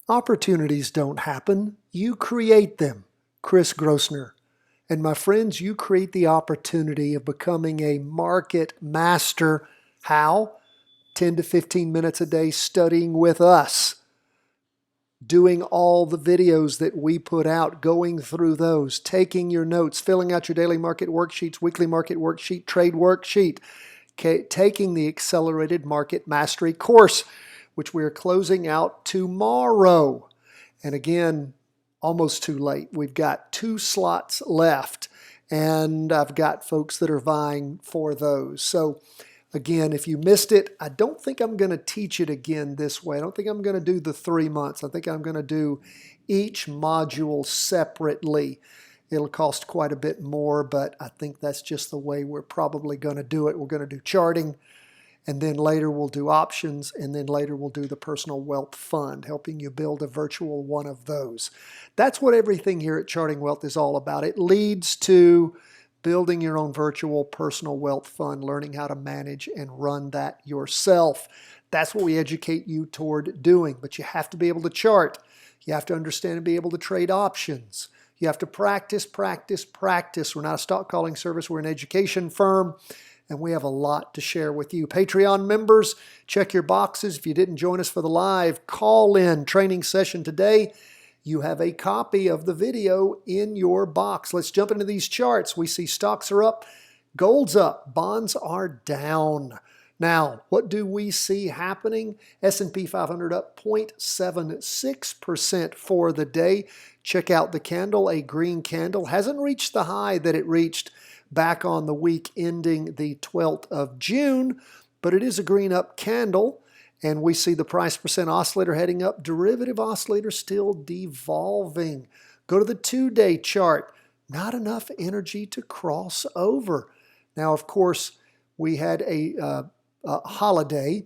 Opportunities don't happen. You create them. Chris Grossner. And my friends, you create the opportunity of becoming a market master. How? 10 to 15 minutes a day studying with us, doing all the videos that we put out, going through those, taking your notes, filling out your daily market worksheets, weekly market worksheet, trade worksheet, taking the accelerated market mastery course, which we are closing out tomorrow. And again, almost too late. We've got 2 slots left, and I've got folks that are vying for those. So again, if you missed it, I don't think I'm going to teach it again this way. I don't think I'm going to do the 3 months. I think I'm going to do each module separately. It'll cost quite a bit more, but I think that's just the way we're probably going to do it. We're going to do charting, and then later we'll do options, and then later we'll do the personal wealth fund, helping you build a virtual one of those. That's what everything here at Charting Wealth is all about. It leads to building your own virtual personal wealth fund, learning how to manage and run that yourself. That's what we educate you toward doing, but you have to be able to chart. You have to understand and be able to trade options. You have to practice, practice, practice. We're not a stock calling service. We're an education firm, and we have a lot to share with you. Patreon members, check your boxes. If you didn't join us for the live call-in training session today, you have a copy of the video in your box. Let's jump into these charts. We see stocks are up, gold's up, bonds are down. Now, what do we see happening? S&P 500 up 0.76% for the day. Check out the candle, a green candle. Hasn't reached the high that it reached back on the week ending the 12th of June, but it is a green up candle. And we see the price percent oscillator heading up, derivative oscillator still devolving. Go to the 2-day chart. Not enough energy to cross over. Now, of course, we had a holiday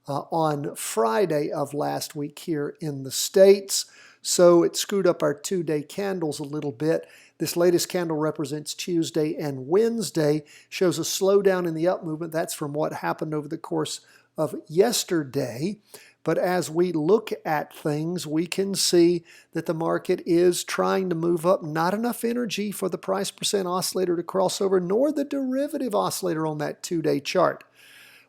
on Friday of last week here in the States, so it screwed up our 2-day candles a little bit. This latest candle represents Tuesday and Wednesday, shows a slowdown in the up movement. That's from what happened over the course of yesterday. But as we look at things, we can see that the market is trying to move up. Not enough energy for the price percent oscillator to cross over, nor the derivative oscillator on that 2-day chart.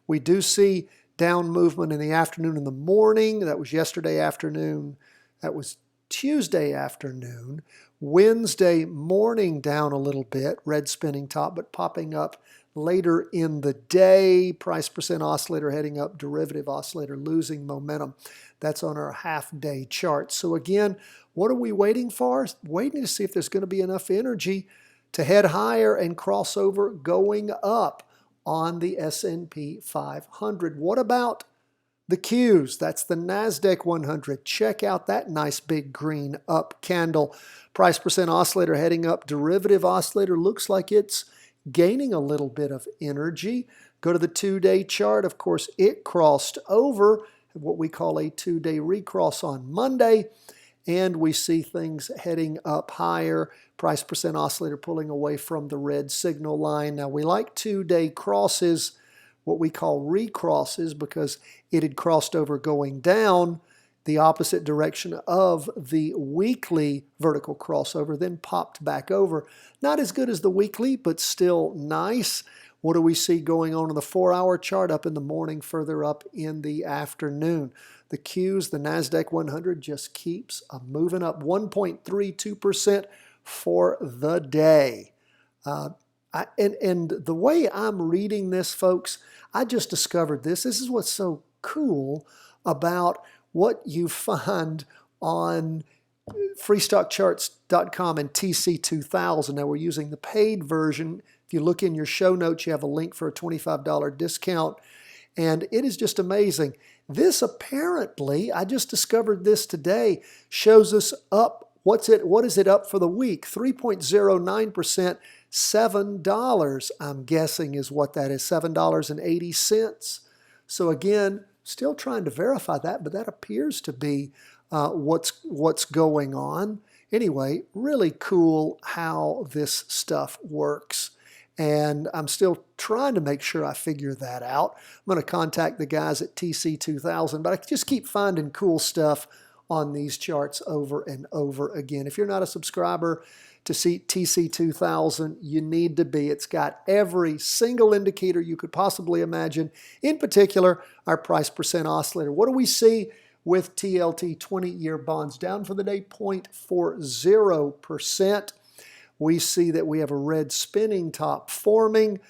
We do see down movement in the afternoon and the morning. That was yesterday afternoon. That was Tuesday afternoon. Wednesday morning down a little bit, red spinning top, but popping up later in the day. Price percent oscillator heading up, derivative oscillator losing momentum. That's on our half-day chart. So again, what are we waiting for? Waiting to see if there's going to be enough energy to head higher and cross over going up on the S&P 500. What about the Qs? That's the NASDAQ 100. Check out that nice big green up candle. Price percent oscillator heading up, derivative oscillator looks like it's gaining a little bit of energy. Go to the 2-day chart. Of course, it crossed over, what we call a 2-day recross on Monday, and we see things heading up higher. Price percent oscillator pulling away from the red signal line. Now, we like 2-day crosses, what we call recrosses, because it had crossed over going down the opposite direction of the weekly vertical crossover, then popped back over. Not as good as the weekly, but still nice. What do we see going on in the 4-hour chart? Up in the morning, further up in the afternoon. The Qs, the NASDAQ 100, just keeps moving up 1.32% for the day. And the way I'm reading this, folks, I just discovered this. This is what's so cool about what you find on freestockcharts.com and TC2000. Now, we're using the paid version. If you look in your show notes, you have a link for a $25 discount. And it is just amazing. This apparently, I just discovered this today, shows us up. What is it up for the week? 3.09%, $7, I'm guessing is what that is, $7.80. So again, still trying to verify that, but that appears to be what's going on. Anyway, really cool how this stuff works. And I'm still trying to make sure I figure that out. I'm going to contact the guys at TC2000, but I just keep finding cool stuff on these charts over and over again. If you're not a subscriber to see TC2000, you need to be. It's got every single indicator you could possibly imagine. In particular, our price percent oscillator. What do we see with TLT 20-year bonds? Down for the day, 0.40%. We see that we have a red spinning top forming.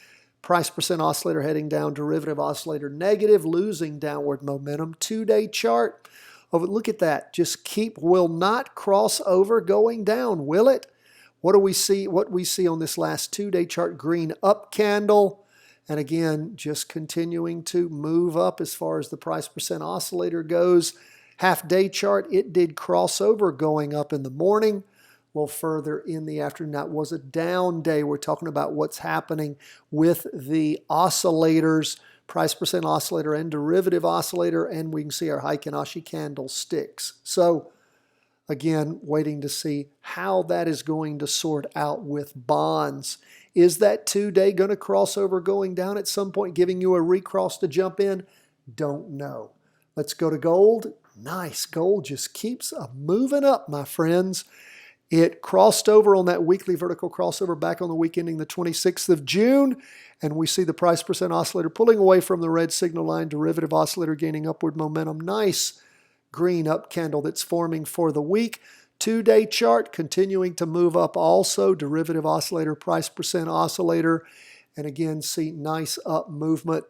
Price percent oscillator heading down, derivative oscillator negative, losing downward momentum. 2-day chart. Oh, look at that. Just will not cross over going down, will it? What do we see? What we see on this last 2-day chart, green up candle. And again, just continuing to move up as far as the price percent oscillator goes. Half-day chart, it did cross over going up in the morning. A little further in the afternoon, that was a down day. We're talking about what's happening with the oscillators, price percent oscillator and derivative oscillator, and we can see our Heikin-Ashi candlesticks. So again, waiting to see how that is going to sort out with bonds. Is that 2-day going to cross over going down at some point, giving you a recross to jump in? Don't know. Let's go to gold. Nice. Gold just keeps moving up, my friends. It crossed over on that weekly vertical crossover back on the week ending the 26th of June, and we see the price percent oscillator pulling away from the red signal line, derivative oscillator gaining upward momentum. Nice green up candle that's forming for the week. 2-day chart continuing to move up also, derivative oscillator, price percent oscillator, and again see nice up movement.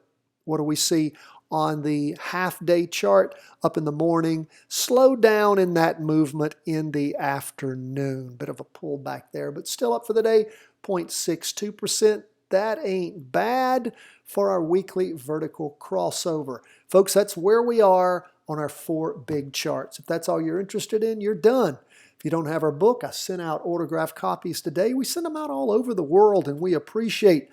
What do we see on the half-day chart? Up in the morning, slow down in that movement in the afternoon. Bit of a pullback there, but still up for the day, 0.62%. That ain't bad for our weekly vertical crossover. Folks, that's where we are on our 4 big charts. If that's all you're interested in, you're done. If you don't have our book, I sent out autographed copies today. We send them out all over the world, and we appreciate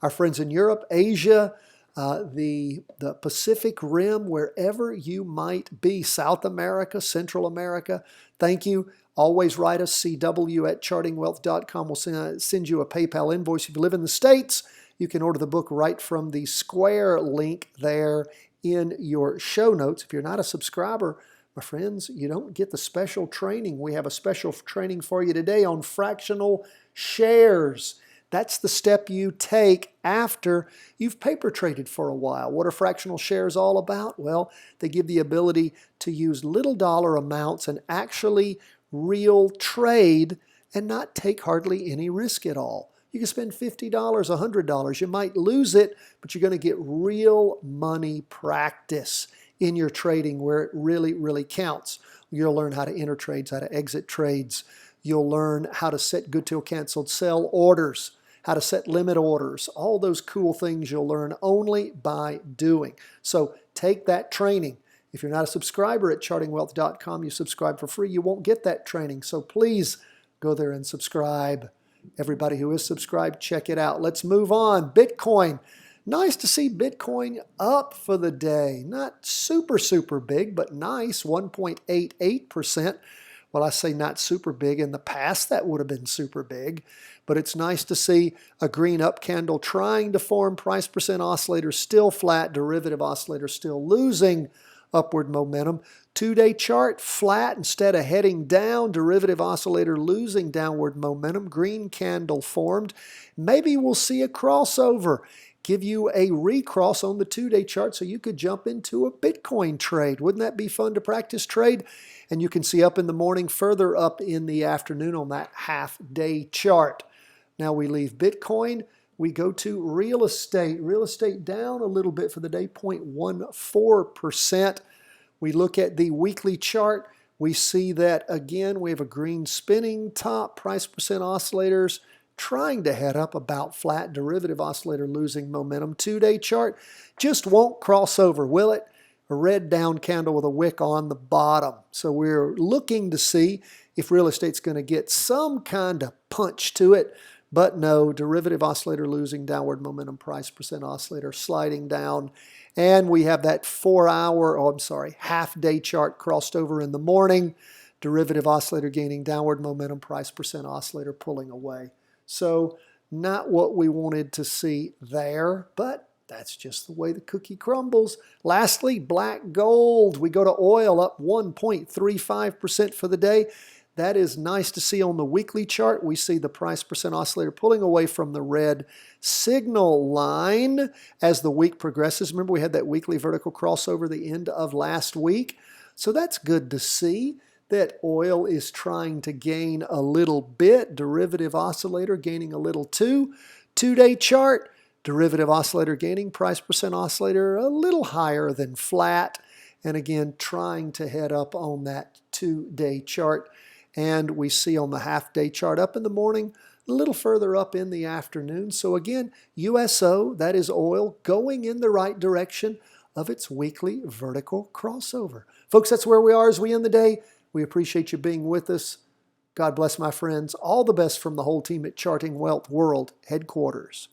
our friends in Europe, Asia, the Pacific Rim, wherever you might be, South America, Central America. Thank you. Always write us, cw@chartingwealth.com. We'll send you a PayPal invoice. If you live in the States, you can order the book right from the Square link there in your show notes. If you're not a subscriber, my friends, you don't get the special training. We have a special training for you today on fractional shares. That's the step you take after you've paper traded for a while. What are fractional shares all about? Well, they give the ability to use little dollar amounts and actually real trade and not take hardly any risk at all. You can spend $50, $100. You might lose it, but you're going to get real money practice in your trading where it really, really counts. You'll learn how to enter trades, how to exit trades. You'll learn how to set good till canceled sell orders, how to set limit orders, all those cool things you'll learn only by doing. So take that training. If you're not a subscriber at chartingwealth.com, you subscribe for free. You won't get that training. So please go there and subscribe. Everybody who is subscribed, check it out. Let's move on. Bitcoin. Nice to see Bitcoin up for the day. Not super, super big, but nice, 1.88%. Well, I say not super big. In the past, that would have been super big. But it's nice to see a green up candle trying to form. Price percent oscillator still flat. Derivative oscillator still losing upward momentum. 2-day chart flat instead of heading down. Derivative oscillator losing downward momentum. Green candle formed. Maybe we'll see a crossover. Give you a recross on the 2-day chart so you could jump into a Bitcoin trade. Wouldn't that be fun to practice trade? And you can see up in the morning, further up in the afternoon on that half-day chart. Now we leave Bitcoin. We go to real estate. Real estate down a little bit for the day, 0.14%. We look at the weekly chart. We see that, again, we have a green spinning top, price percent oscillators trying to head up, about flat, derivative oscillator losing momentum. 2-day chart just won't cross over, will it? A red down candle with a wick on the bottom. So we're looking to see if real estate's going to get some kind of punch to it. But no, derivative oscillator losing downward momentum, price percent oscillator sliding down. And we have that half-day chart crossed over in the morning. Derivative oscillator gaining downward momentum, price percent oscillator pulling away. So not what we wanted to see there, but That's just the way the cookie crumbles. Lastly, black gold. We go to oil, up 1.35% for the day. That is nice to see on the weekly chart. We see the price percent oscillator pulling away from the red signal line as the week progresses. Remember, we had that weekly vertical crossover the end of last week. So that's good to see that oil is trying to gain a little bit. Derivative oscillator gaining a little too. 2-day chart, derivative oscillator gaining, price percent oscillator a little higher than flat. And again, trying to head up on that 2-day chart. And we see on the half-day chart up in the morning, a little further up in the afternoon. So again, USO, that is oil, going in the right direction of its weekly vertical crossover. Folks, that's where we are as we end the day. We appreciate you being with us. God bless, my friends. All the best from the whole team at Charting Wealth World Headquarters.